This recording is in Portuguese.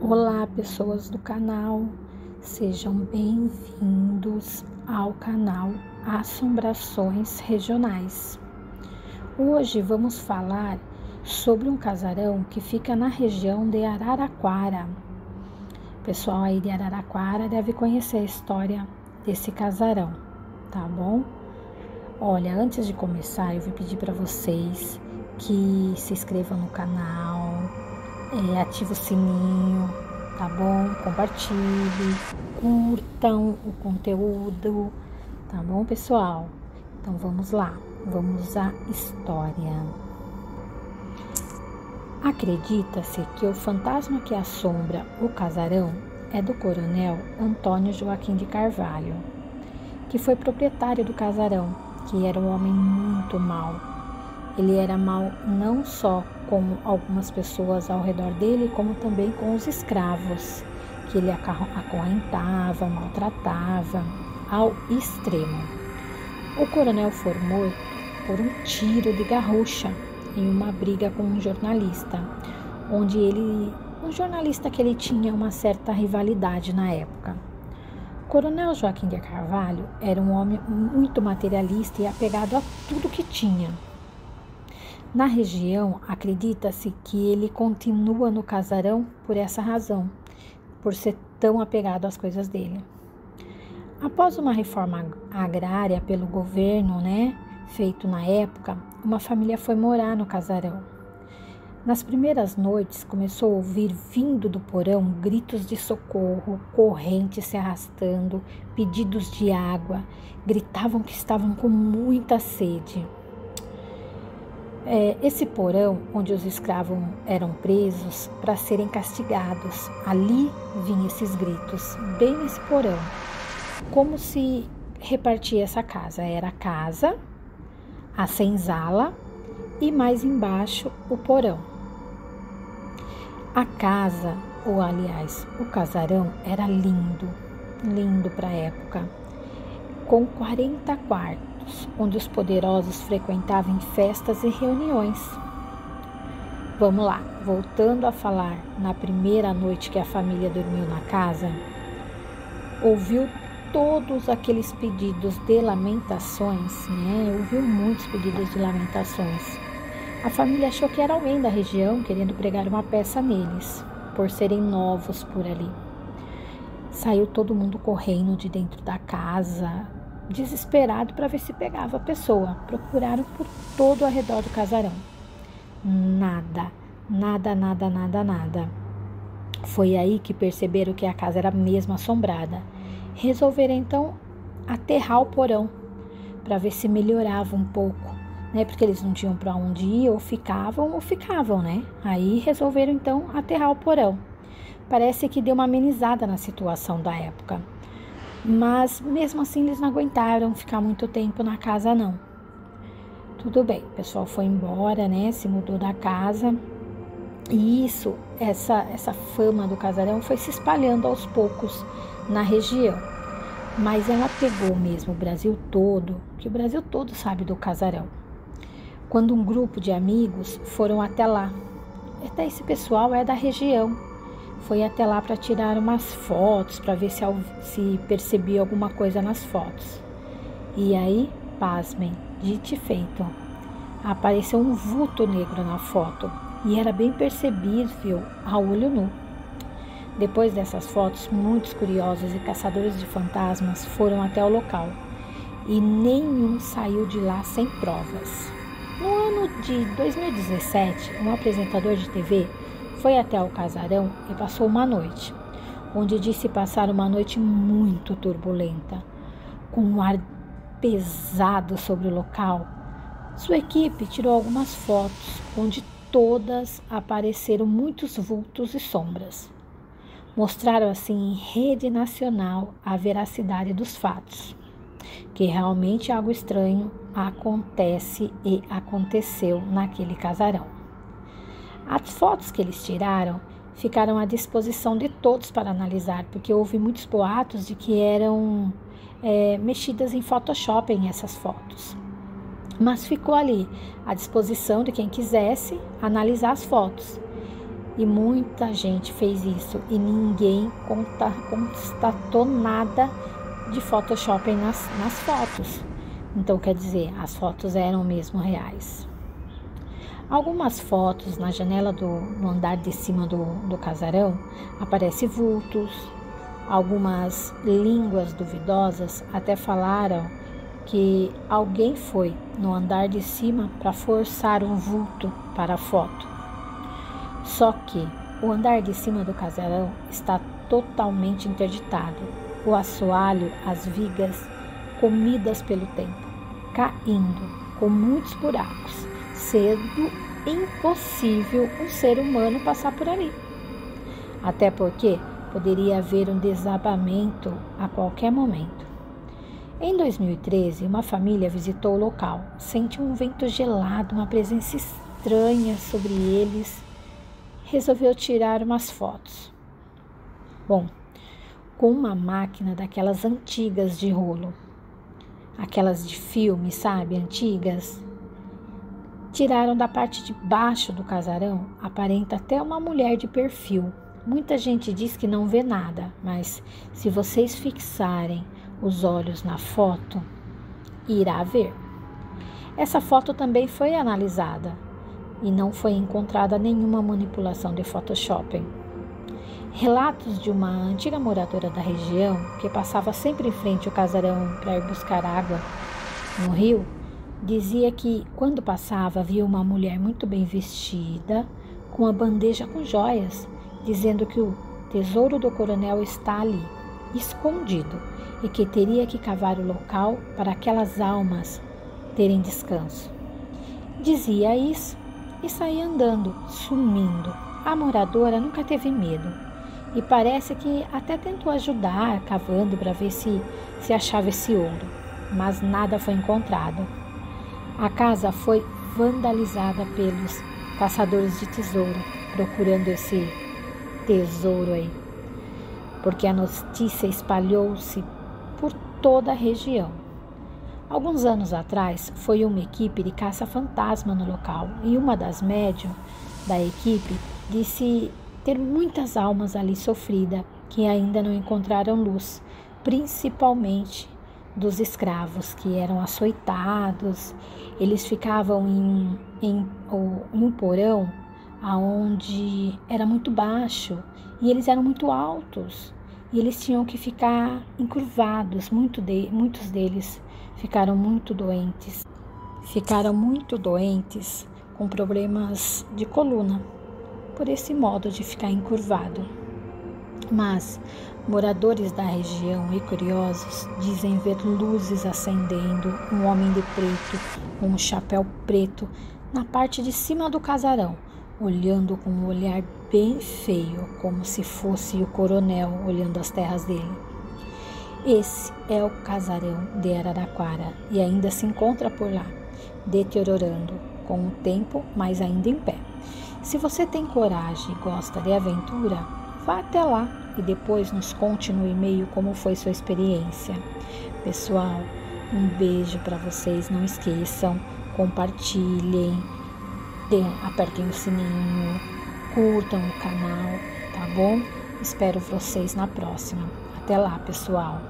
Olá, pessoas do canal, sejam bem-vindos ao canal Assombrações Regionais. Hoje vamos falar sobre um casarão que fica na região de Araraquara. O pessoal aí de Araraquara deve conhecer a história desse casarão, tá bom? Olha, antes de começar, eu vou pedir para vocês que se inscrevam no canal, ative o sininho, tá bom? Compartilhe, curtam o conteúdo, tá bom, pessoal? Então vamos lá, vamos à história. Acredita-se que o fantasma que assombra o casarão é do coronel Antônio Joaquim de Carvalho, que foi proprietário do casarão, que era um homem muito mau. Ele era mau não só com algumas pessoas ao redor dele, como também com os escravos, que ele acorrentava, maltratava ao extremo. O coronel foi morto por um tiro de garrucha em uma briga com um jornalista, um jornalista que ele tinha uma certa rivalidade na época. O coronel Joaquim de Carvalho era um homem muito materialista e apegado a tudo que tinha. Na região, acredita-se que ele continua no casarão por essa razão, por ser tão apegado às coisas dele. Após uma reforma agrária pelo governo, feito na época, uma família foi morar no casarão. Nas primeiras noites, começou a ouvir vindo do porão gritos de socorro, correntes se arrastando, pedidos de água, gritavam que estavam com muita sede. Esse porão, onde os escravos eram presos para serem castigados, ali vinham esses gritos, bem nesse porão. Como se repartia essa casa? Era a casa, a senzala e mais embaixo o porão. A casa, ou aliás, o casarão era lindo, lindo para a época, com 40 quartos, onde os poderosos frequentavam em festas e reuniões. Vamos lá, voltando a falar na primeira noite que a família dormiu na casa, ouviu todos aqueles pedidos de lamentações, ouviu muitos pedidos de lamentações. A família achou que era alguém da região querendo pregar uma peça neles, por serem novos por ali. Saiu todo mundo correndo de dentro da casa, desesperado para ver se pegava a pessoa. Procuraram por todo ao redor do casarão. Nada. Foi aí que perceberam que a casa era mesmo assombrada. Resolveram então aterrar o porão para ver se melhorava um pouco, porque eles não tinham para onde ir, ou ficavam, Aí resolveram então aterrar o porão. Parece que deu uma amenizada na situação da época. Mas mesmo assim eles não aguentaram ficar muito tempo na casa não. Tudo bem, o pessoal foi embora, se mudou da casa. E essa fama do casarão foi se espalhando aos poucos na região. Mas ela pegou mesmo o Brasil todo, que o Brasil todo sabe do casarão. Quando um grupo de amigos foram até lá. Até esse pessoal é da região. Foi até lá para tirar umas fotos, para ver se percebia alguma coisa nas fotos. E aí, pasmem, dito e feito, apareceu um vulto negro na foto e era bem percebível a olho nu. Depois dessas fotos, muitos curiosos e caçadores de fantasmas foram até o local e nenhum saiu de lá sem provas. No ano de 2017, um apresentador de TV foi até o casarão e passou uma noite, onde disse passar uma noite muito turbulenta, com um ar pesado sobre o local. Sua equipe tirou algumas fotos, onde todas apareceram muitos vultos e sombras. Mostraram assim em rede nacional a veracidade dos fatos, que realmente algo estranho acontece e aconteceu naquele casarão. As fotos que eles tiraram ficaram à disposição de todos para analisar, porque houve muitos boatos de que eram mexidas em Photoshop essas fotos. Mas ficou ali à disposição de quem quisesse analisar as fotos. E muita gente fez isso e ninguém constatou nada de Photoshop nas fotos. Então, quer dizer, as fotos eram mesmo reais. Algumas fotos na janela no andar de cima do casarão aparecem vultos. Algumas línguas duvidosas até falaram que alguém foi no andar de cima para forçar um vulto para a foto. Só que o andar de cima do casarão está totalmente interditado. O assoalho, as vigas, comidas pelo tempo, caindo, com muitos buracos, sendo impossível um ser humano passar por ali. Até porque poderia haver um desabamento a qualquer momento. Em 2013, uma família visitou o local, sentiu um vento gelado, uma presença estranha sobre eles. Resolveu tirar umas fotos. Bom, com uma máquina daquelas antigas de rolo, aquelas de filme, sabe, antigas. Tiraram da parte de baixo do casarão, aparenta até uma mulher de perfil. Muita gente diz que não vê nada, mas se vocês fixarem os olhos na foto, irá ver. Essa foto também foi analisada e não foi encontrada nenhuma manipulação de Photoshop. Relatos de uma antiga moradora da região, que passava sempre em frente ao casarão para ir buscar água no rio, dizia que quando passava via uma mulher muito bem vestida, com uma bandeja com joias, dizendo que o tesouro do coronel está ali, escondido, e que teria que cavar o local para aquelas almas terem descanso. Dizia isso e saía andando, sumindo. A moradora nunca teve medo e parece que até tentou ajudar, cavando para ver se achava esse ouro, mas nada foi encontrado. A casa foi vandalizada pelos caçadores de tesouro, procurando esse tesouro aí, porque a notícia espalhou-se por toda a região. Alguns anos atrás, foi uma equipe de caça-fantasma no local e uma das médium da equipe disse ter muitas almas ali sofridas que ainda não encontraram luz, principalmente dos escravos que eram açoitados. Eles ficavam em um porão onde era muito baixo e eles eram muito altos e eles tinham que ficar encurvados. Muitos deles ficaram muito doentes com problemas de coluna, por esse modo de ficar encurvado. Mas moradores da região e curiosos dizem ver luzes acendendo, um homem de preto com um chapéu preto na parte de cima do casarão, olhando com um olhar bem feio, como se fosse o coronel olhando as terras dele. Esse é o casarão de Araraquara e ainda se encontra por lá, deteriorando com o tempo, mas ainda em pé. Se você tem coragem e gosta de aventura, vá até lá e depois nos conte no e-mail como foi sua experiência. Pessoal, um beijo para vocês, não esqueçam, compartilhem, apertem o sininho, curtam o canal, tá bom? Espero vocês na próxima. Até lá, pessoal!